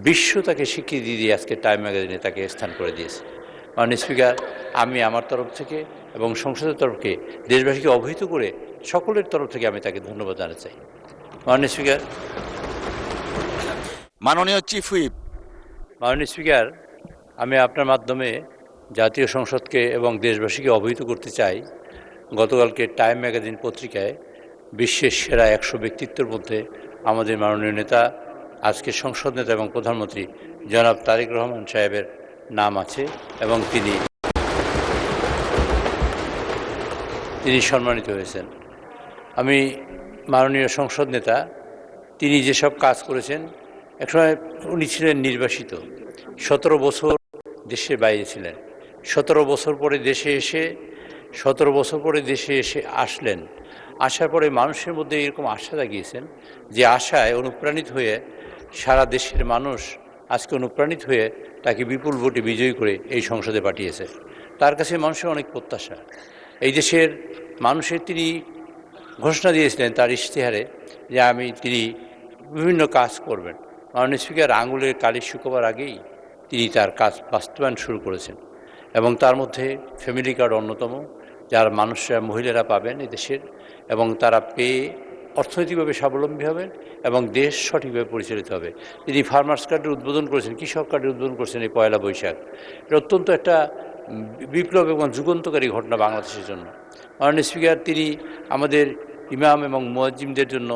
বিশ্ব তাকে স্বীকৃতি দিয়ে আজকে টাইম ম্যাগাজিনে তাকে স্থান করে দিয়েছে। মাননীয় স্পিকার, আমি আমার তরফ থেকে এবং সংসদের তরফকে দেশবাসীকে অবহিত করে সকলের তরফ থেকে আমি তাকে ধন্যবাদ জানাতে চাই। মাননীয় স্পিকার, মাননীয় চিফ হুইপ। মাননীয় স্পিকার, আমি আপনার মাধ্যমে জাতীয় সংসদকে এবং দেশবাসীকে অবহিত করতে চাই, গতকালকে টাইম ম্যাগাজিন পত্রিকায় বিশ্বের সেরা 100 ব্যক্তিত্বের মধ্যে আমাদের মাননীয় নেতা, আজকে সংসদ নেতা এবং প্রধানমন্ত্রী জনাব তারেক রহমান সাহেবের নাম আছে এবং তিনি সম্মানিত হয়েছেন। আমি মাননীয় সংসদ নেতা, তিনি যেসব কাজ করেছেন, একসময় উনি ছিলেন নির্বাসিত, 17 বছর দেশের বাইরে ছিলেন, 17 বছর পরে দেশে এসে আসলেন। আসার পরে মানুষের মধ্যে এরকম আশা জাগিয়েছেন যে আশায় অনুপ্রাণিত হয়ে সারা দেশের মানুষ আজকে অনুপ্রাণিত হয়ে তাকে বিপুল ভোটে বিজয়ী করে এই সংসদে পাঠিয়েছে। তার কাছে মানুষের অনেক প্রত্যাশা। এই দেশের মানুষের তিনি ঘোষণা দিয়েছিলেন তার ইশতেহারে যে তিনি বিভিন্ন কাজ করবেন। মাননীয় স্পিকার, আঙুলের কালি শুকোবার আগেই তিনি তার কাজ বাস্তবায়ন শুরু করেছেন এবং তার মধ্যে ফ্যামিলি কার্ড অন্যতম, যার মানুষরা, মহিলারা পাবেন এদেশের, এবং তারা পেয়ে অর্থনৈতিকভাবে স্বাবলম্বী হবেন এবং দেশ সঠিকভাবে পরিচালিত হবে। তিনি ফার্মার্স কার্ডের উদ্বোধন করেছেন, কৃষক কার্ডের উদ্বোধন করেছেন এই 1 বৈশাখ। এটা অত্যন্ত একটা বিপ্লব এবং যুগান্তকারী ঘটনা বাংলাদেশের জন্য। মাননীয় স্পিকার, তিনি আমাদের ইমাম এবং মুয়াজ্জিমদের জন্য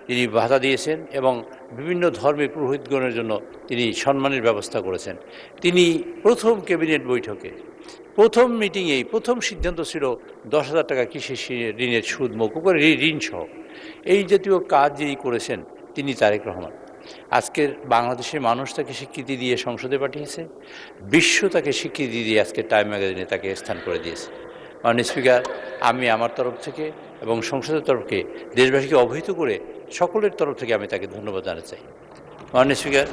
তিনি ভাতা দিয়েছেন এবং বিভিন্ন ধর্মের পুরোহিতগণের জন্য তিনি সম্মানের ব্যবস্থা করেছেন। তিনি প্রথম ক্যাবিনেট বৈঠকে প্রথম মিটিংয়েই প্রথম সিদ্ধান্ত ছিল 10,000 টাকা কৃষি ঋণের সুদ মওকুফ করে, ঋণ সহ। এই জাতীয় কাজ যিনি করেছেন তিনি তারেক রহমান। আজকের বাংলাদেশের মানুষ তাকে স্বীকৃতি দিয়ে সংসদে পাঠিয়েছে, বিশ্ব তাকে স্বীকৃতি দিয়ে আজকে টাইম ম্যাগাজিনে তাকে স্থান করে দিয়েছে। মাননীয় স্পিকার, আমি আমার তরফ থেকে এবং সংসদের তরফকে দেশবাসীকে অবহিত করে সকলের তরফ থেকে আমি তাকে ধন্যবাদ জানাতে চাই। মাননীয় স্পিকার,